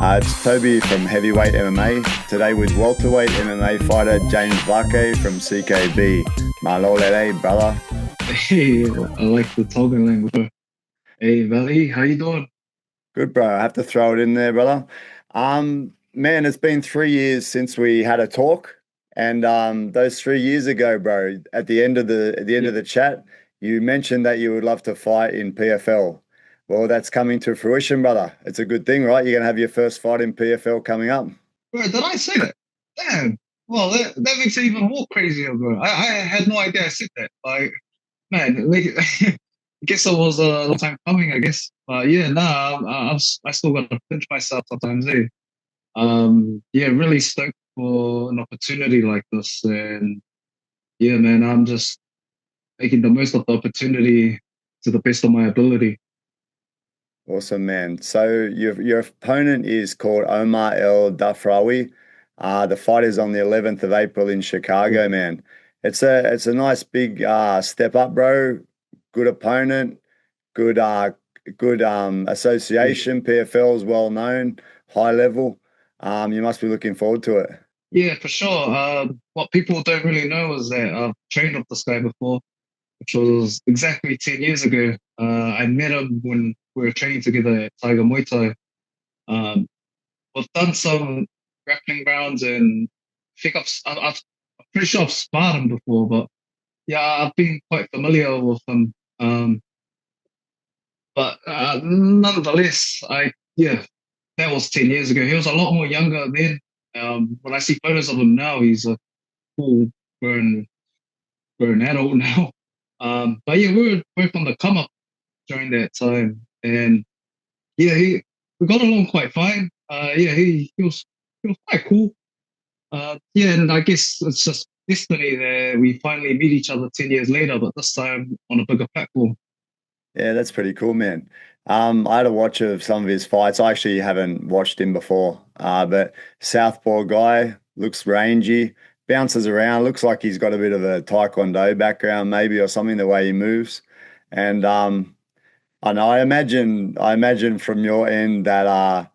It's Toby from Heavyweight MMA, today with Welterweight MMA Fighter James Vake from CKB. Malolele, brother. Hey, I like the Tongan language, bro. Hey, Valley, how you doing? Good, bro. I have to throw it in there, brother. Man, it's been 3 years since we had a talk, and those 3 years ago, bro, at the end of the chat, you mentioned that you would love to fight in PFL. Well, that's coming to fruition, brother. It's a good thing, right? You're gonna have your first fight in PFL coming up. Bro, did I say that? Damn. Well, that makes it even more crazier, bro. I had no idea I said that. Like, man, I guess it was a long time coming, I guess. But yeah, nah, I still got to pinch myself sometimes, eh? Yeah, really stoked for an opportunity like this. And yeah, man, I'm just making the most of the opportunity to the best of my ability. Awesome, man. So your opponent is called Omar El Dafrawy. The fight is on the 11th of April in Chicago, man. It's a nice big step up, bro. Good opponent, good association. PFL is well known, high level. You must be looking forward to it. Yeah, for sure. What people don't really know is that I've trained with this guy before, which was exactly 10 years ago. I met him when we were training together at Tiger Muay Thai. Um, we've done some grappling rounds and I think I'm pretty sure I've sparred him before, but yeah, I've been quite familiar with him. But nonetheless, yeah, that was 10 years ago. He was a lot more younger then. When I see photos of him now, he's a full grown grown adult now. But yeah, we were both on the come up during that time, and yeah, we got along quite fine. Yeah, he was quite cool. Yeah, and I guess it's just destiny that we finally meet each other 10 years later, but this time on a bigger platform. Yeah, that's pretty cool, man. I had a watch of some of his fights. I actually haven't watched him before, but Southpaw guy looks rangy, bounces around, looks like he's got a bit of a Taekwondo background, maybe, or something, the way he moves. And I know, I imagine from your end that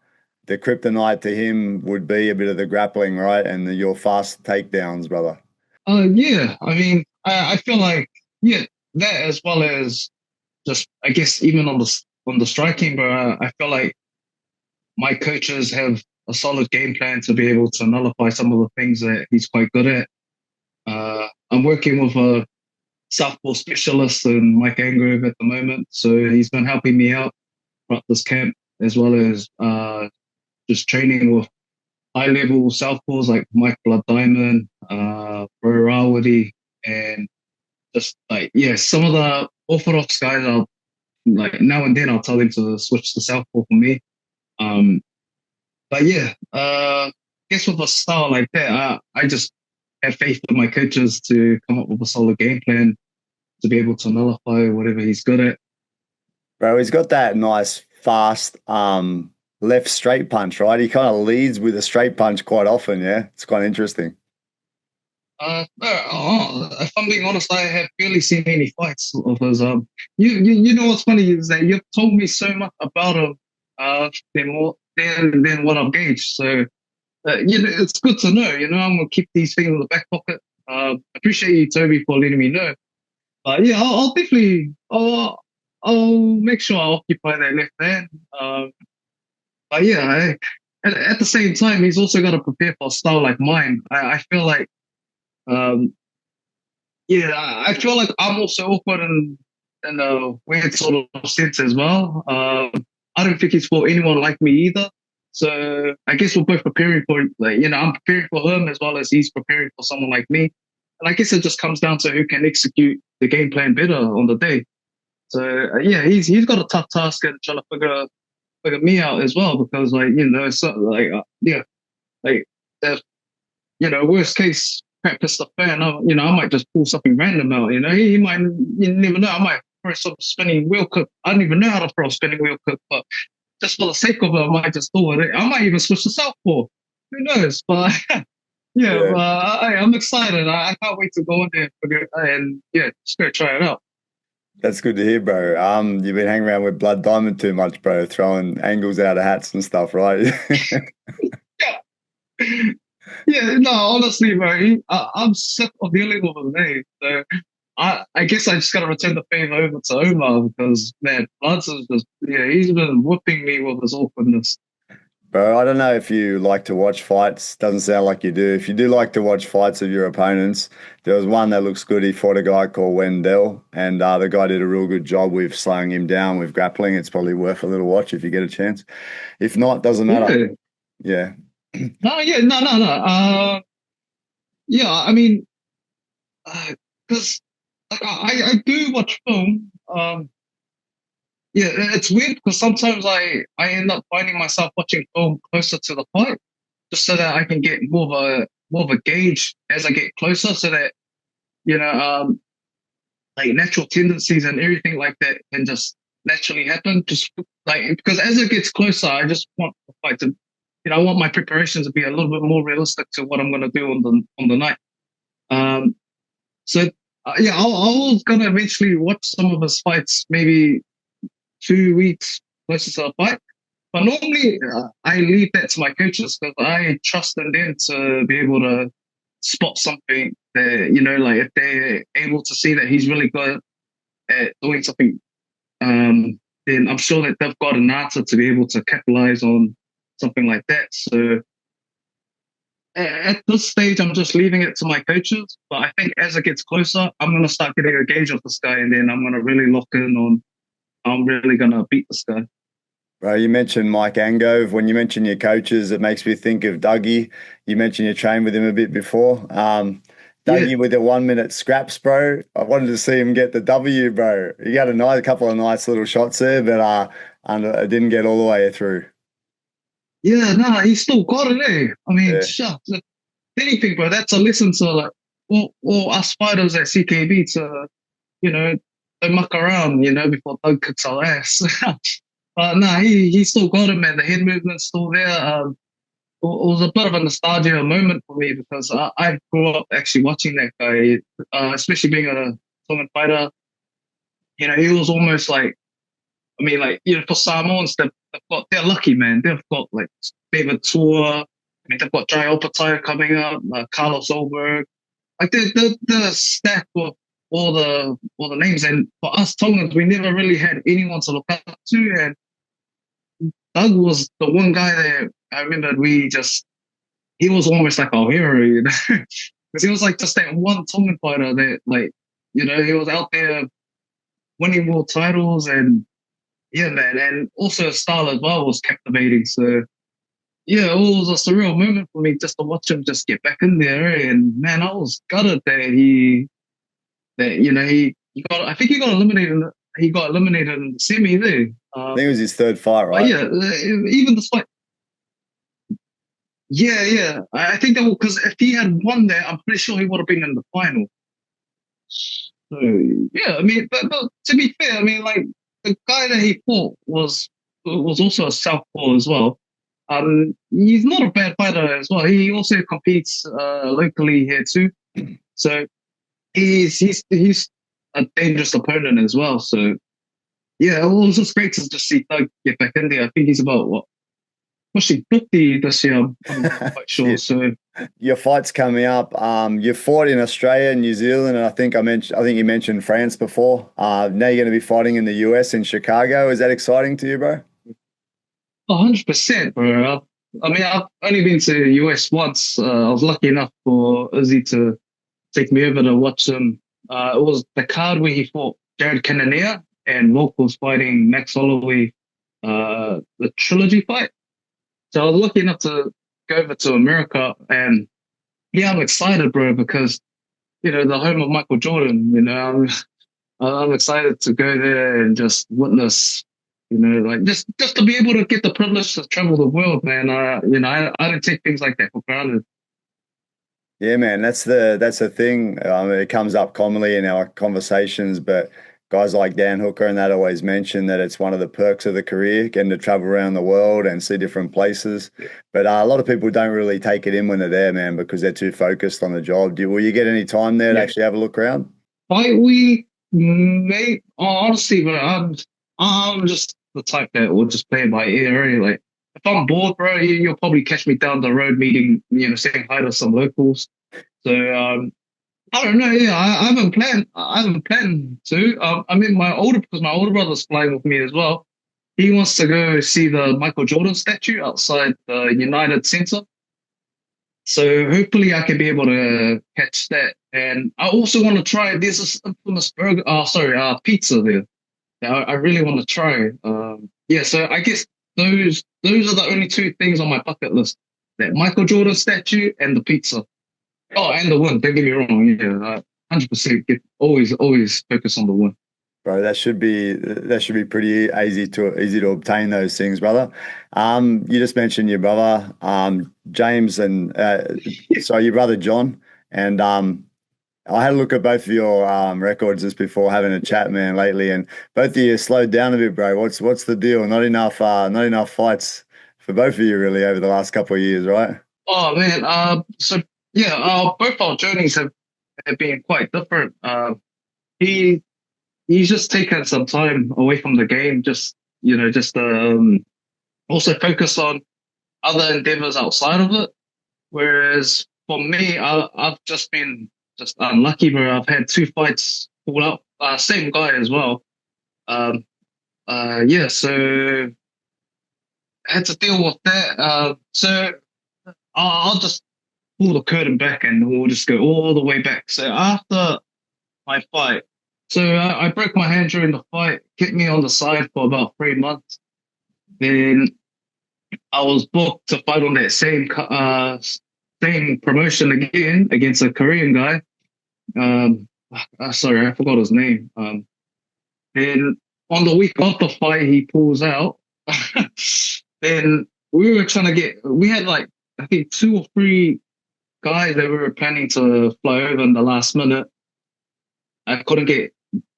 the kryptonite to him would be a bit of the grappling, right? And your fast takedowns, brother. Yeah, I mean, I feel like yeah, that as well as just I guess even on the striking, but I feel like my coaches have a solid game plan to be able to nullify some of the things that he's quite good at. I'm working with a southpaw specialist in Mike Angrove at the moment, so he's been helping me out throughout this camp as well as just training with high level southpaws like Mike Blood Diamond, Bro Rawadi, and just like yeah, some of the orthodox guys I'll like now and then I'll tell them to switch to southpaw for me. Um, but yeah, guess with a style like that, I just have faith in my coaches to come up with a solid game plan to be able to nullify whatever he's good at. Bro, he's got that nice, fast, left straight punch, right? He kind of leads with a straight punch quite often, yeah? It's quite interesting. If I'm being honest, I have barely seen any fights of his. You know what's funny is that you've told me so much about him, than what I've gauged. So, you know, it's good to know. You know, I'm gonna keep these things in the back pocket. Appreciate you, Toby, for letting me know. But yeah, I'll definitely, I'll make sure I occupy that left hand. But yeah, at the same time, he's also got to prepare for a style like mine. I feel like, um, yeah, I feel like I'm also awkward in a weird sort of sense as well. I don't think he's for anyone like me either. So I guess we're both preparing for, like, you know, I'm preparing for him as well as he's preparing for someone like me. And I guess it just comes down to who can execute the game plan better on the day. So yeah, he's got a tough task in trying to figure me out as well because like you know it's like yeah like if you know worst case crap pissed the fan, you know I might just pull something random out. You know he might you never know. I might throw some spinning wheel kick. I don't even know how to throw a spinning wheel kick, but just for the sake of it, I might just do it. I might even switch to southpaw. Who knows? But yeah, Yeah. I'm excited. I can't wait to go in there and yeah, just go try it out. That's good to hear, bro. You've been hanging around with Blood Diamond too much, bro, throwing angles out of hats and stuff, right? Yeah, yeah. No, honestly, bro, I'm sick of dealing with him, eh? So I guess I just gotta return the favor over to Omar because man, Bloods is just yeah, he's been whipping me with his awkwardness. Bro, I don't know if you like to watch fights. Doesn't sound like you do. If you do like to watch fights of your opponents, there was one that looks good. He fought a guy called Wendell, and the guy did a real good job with slowing him down with grappling. It's probably worth a little watch if you get a chance. If not, doesn't matter. Yeah. Yeah. No, yeah, no. Yeah, I mean, because like I do watch film. Yeah, it's weird because sometimes I end up finding myself watching film closer to the fight, just so that I can get more of a gauge as I get closer, so that you know, like natural tendencies and everything like that can just naturally happen. Just like because as it gets closer, I just want the fight to, I want my preparations to be a little bit more realistic to what I'm going to do on the night. Um, so yeah, I was gonna eventually watch some of his fights, maybe 2 weeks closer to the fight. But normally I leave that to my coaches because I trust in them to be able to spot something that, like if they're able to see that he's really good at doing something, then I'm sure that they've got an answer to be able to capitalize on something like that. So at this stage, I'm just leaving it to my coaches. But I think as it gets closer, I'm going to start getting a gauge of this guy and then I'm going to really lock in on I'm really going to beat this guy. Bro, you mentioned Mike Angove. When you mention your coaches, it makes me think of Dougie. You mentioned you trained with him a bit before. Yeah. Dougie with the 1 minute scraps, bro. I wanted to see him get the W, bro. He got a couple of nice little shots there, but it didn't get all the way through. Yeah, no, he still got it, eh? I mean, Yeah. shucks. If anything, bro, that's a lesson to like all us fighters at CKB to, don't muck around, before Doug kicks our ass. But no, he still got it, man. The head movement's still there. It was a bit of a nostalgia moment for me because I grew up actually watching that guy, especially being a Tongan fighter. He was almost like, I mean, like, for Samoans, they're lucky, man. They've got like David Tour. I mean, they've got Jai Opataia coming up, Carlos Olberg. Like the stack of all the names. And for us Tongans, we never really had anyone to look up to. And Doug was the one guy that I remember he was almost like our hero, because he was like just that one Tongan fighter that like, he was out there winning world titles and yeah, man, and also his style as well was captivating. So yeah, it was a surreal moment for me just to watch him just get back in there. And man, I was gutted that he got. I think he got eliminated. He got eliminated in the semi there. I think it was his third fight, But right? yeah, even despite yeah, I think that because if he had won there, I'm pretty sure he would have been in the final. So yeah, I mean, but to be fair, I mean, like the guy that he fought was also a southpaw as well. He's not a bad fighter as well. He also competes locally here too. So he's a dangerous opponent as well. So yeah, it was just great to just see Doug get back in there. I think he's about what pushing 50 this year. I'm not quite sure. Shit. So Your fight's coming up. You fought in Australia, New Zealand, and I think you mentioned France before. Now you're going to be fighting in the US in Chicago. Is that exciting to you, bro? 100%, bro. I mean, I've only been to the US once. I was lucky enough for Izzy to take me over to watch him. It was the card where he fought Jared Cannonier and Volk was fighting Max Holloway, the trilogy fight. So I was lucky enough to go over to America and yeah, I'm excited, bro, because, the home of Michael Jordan, I'm excited to go there and just witness, like just to be able to get the privilege to travel the world, man. I don't take things like that for granted. Yeah, man, that's the thing. It comes up commonly in our conversations, but guys like Dan Hooker and that always mention that it's one of the perks of the career, getting to travel around the world and see different places. But a lot of people don't really take it in when they're there, man, because they're too focused on the job. Will you get any time there to Yeah. actually have a look around? Fight week. Mate, honestly, bro, I'm just the type that will just play it by ear. Really. Like, if I'm bored, bro, you'll probably catch me down the road meeting, saying hi to some locals. So I don't know. Yeah, I haven't planned. I haven't planned to. I mean, because my older brother's flying with me as well. He wants to go see the Michael Jordan statue outside the United Center. So hopefully I can be able to catch that. And I also want to try. There's this infamous burger. Pizza there that I really want to try. Yeah. So I guess those are the only two things on my bucket list: that Michael Jordan statue and the pizza. Oh, and the win. Don't get me wrong. Yeah, 100%. Always focus on the win. Bro, that should be pretty easy to obtain those things, brother. You just mentioned your brother, James, and so your brother John, and I had a look at both of your records just before having a chat, man, lately, and both of you slowed down a bit, bro. What's the deal? Not enough fights for both of you really over the last couple of years, right? Oh man. So yeah. Both our journeys have been quite different. He he's just taken some time away from the game. Just also focus on other endeavors outside of it. Whereas for me, I've just been just unlucky, bro. I've had two fights fall out. Same guy as well. Um, yeah, so I had to deal with that. So I'll just pull the curtain back and we'll just go all the way back. So after my fight, so I broke my hand during the fight, kept me on the side for about 3 months. Then I was booked to fight on that same promotion again against a Korean guy. Um, sorry, I forgot his name. Then on the week of the fight, he pulls out. Then we had like, I think two or three guys that we were planning to fly over in the last minute. I couldn't get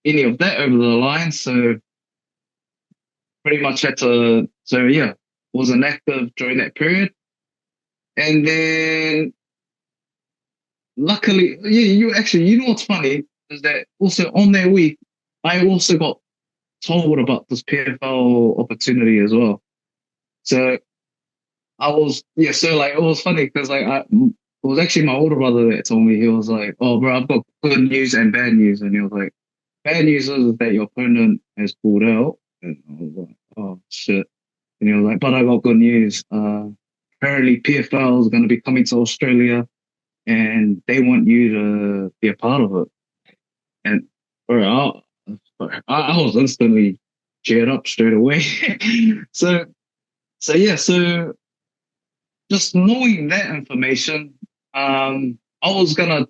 any of that over the line. So pretty much so yeah, wasn't active during that period. And then luckily, you know what's funny is that also on that week, I also got told about this PFL opportunity as well. So so like it was funny because it was actually my older brother that told me. He was like, "Oh, bro, I've got good news and bad news," and he was like, "Bad news is that your opponent has pulled out," and I was like, "Oh shit," and he was like, "But I got good news. Apparently PFL is going to be coming to Australia, and they want you to be a part of it." And bro, I was instantly cheered up straight away. so so just knowing that information, I was gonna,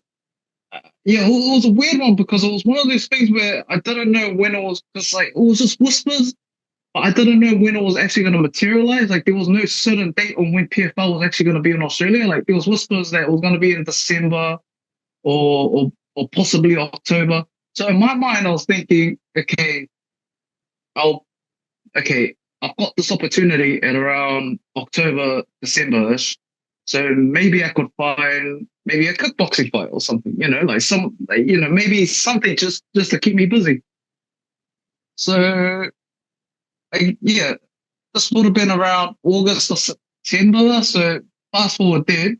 yeah, it was a weird one because it was one of those things where I didn't know when it was just like, it was just whispers, but I didn't know when it was actually going to materialize. Like there was no certain date on when PFL was actually going to be in Australia. Like there was whispers that it was going to be in December or possibly October. So in my mind, I was thinking, I'll, okay, I've got this opportunity at around October, December-ish. So maybe I could find maybe a kickboxing fight or something, maybe something just to keep me busy. So yeah, this would have been around August or September. So fast forward there,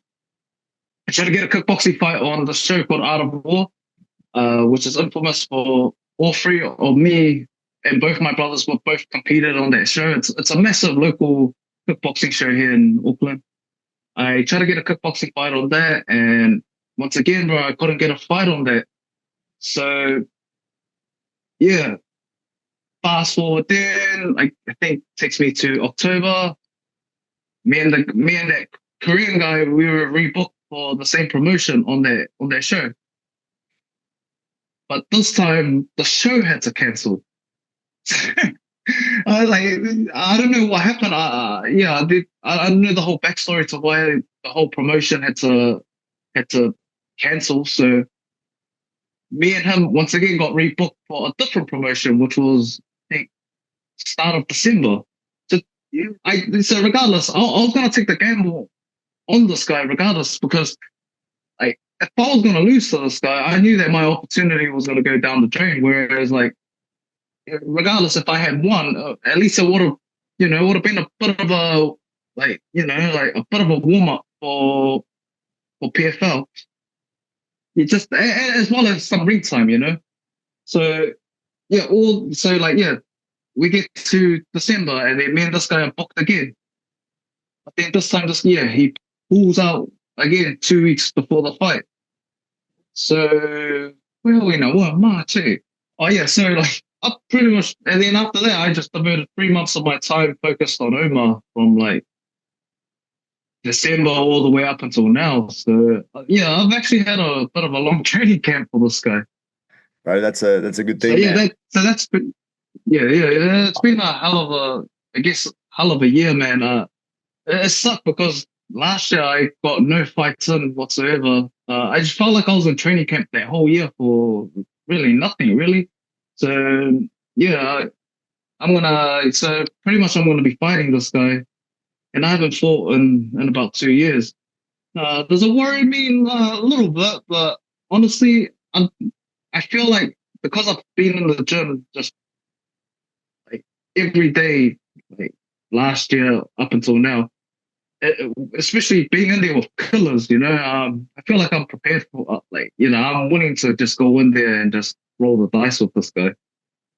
I tried to get a kickboxing fight on the show called Art of War, which is infamous for all three of me and both my brothers were both competed on that show. It's a massive local kickboxing show here in Auckland. I tried to get a kickboxing fight on that, and once again, bro, I couldn't get a fight on that. So yeah, fast forward then, I think takes me to October. Me and that Korean guy, we were rebooked for the same promotion on that show. But this time the show had to cancel. I was like, I don't know what happened. Yeah, I did. I don't know the whole backstory to why the whole promotion had to cancel. So me and him once again got rebooked for a different promotion, which was I think start of December. So regardless, I was gonna take the gamble on this guy regardless because like if I was gonna lose to this guy, I knew that my opportunity was gonna go down the drain. Whereas, like, regardless if I had won, at least it would have, it would have been a bit of a, like, like a bit of a warm up for PFL. You just as well as some ring time. So yeah, we get to December and then me and this guy are booked again. I think this time this year he pulls out again 2 weeks before the fight. So where are we now? What, March? Oh yeah, so like I pretty much, and then after that I just devoted 3 months of my time focused on Omar from like December all the way up until now. So yeah, I've actually had a bit of a long training camp for this guy. Bro, that's a good So thing, yeah, man. that's been, yeah. It's been a hell of I guess, hell of a year, man. It sucked because last year I got no fights in whatsoever. I just felt like I was in training camp that whole year for really nothing, really. So yeah, so pretty much I'm gonna be fighting this guy, and I haven't fought in about 2 years. Does it worry me a little bit? But honestly, I feel like because I've been in the gym just like every day, like last year up until now, especially being in there with killers, I feel like I'm prepared for, I'm willing to just go in there and just roll the dice with this guy.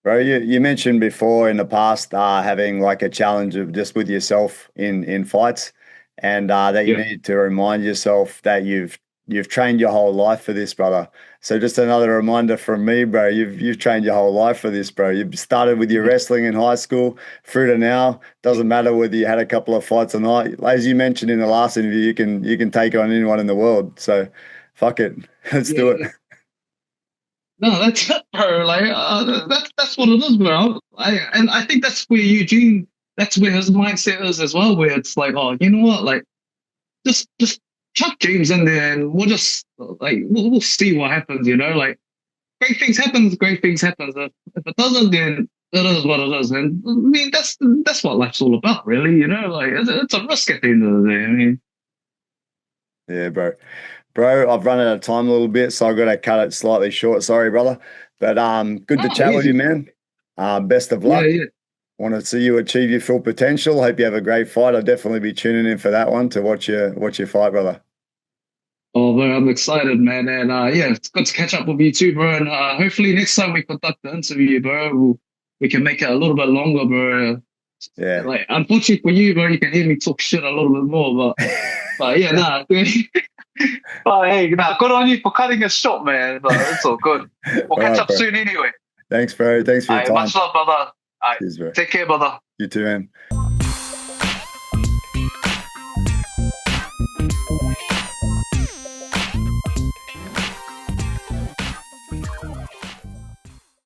Bro, you mentioned before in the past having like a challenge of just with yourself in fights, and that you Yeah. need to remind yourself that you've trained your whole life for this, brother. So just another reminder from me, bro. You've trained your whole life for this, bro. You've started with your wrestling in high school through to now. Doesn't matter whether you had a couple of fights or not. As you mentioned in the last interview, you can take on anyone in the world. So fuck it, let's do it. Yeah. No, that's it, bro. Like that's what it is, bro. And I think that's where Eugene, that's where his mindset is as well. Where it's like, oh, you know what, like just chuck James in there, and we'll just like we'll see what happens. Like great things happens, great things happens. If it doesn't, then it is what it is. And I mean, that's what life's all about, really. Like it's a risk at the end of the day. I mean, Yeah, bro. Bro, I've run out of time a little bit, so I've got to cut it slightly short. Sorry, brother. But good to chat with you, easy. man. Best of Yeah, luck. yeah. Want to see you achieve your full potential. Hope you have a great fight. I'll definitely be tuning in for that one to watch your fight, brother. Oh, bro, I'm excited, man. And yeah, it's good to catch up with you too, bro. And hopefully next time we conduct the interview, bro, we can make it a little bit longer, bro. Yeah. Like, unfortunately for you, bro, you can hear me talk shit a little bit more, but yeah, nah. Oh, hey, nah, good on you for cutting it short, man. But it's all good. We'll All catch right, up bro. soon anyway. Thanks, bro. Thanks for All your right, time. much love, brother. All right, Cheers, bro. take care, brother. You too, man.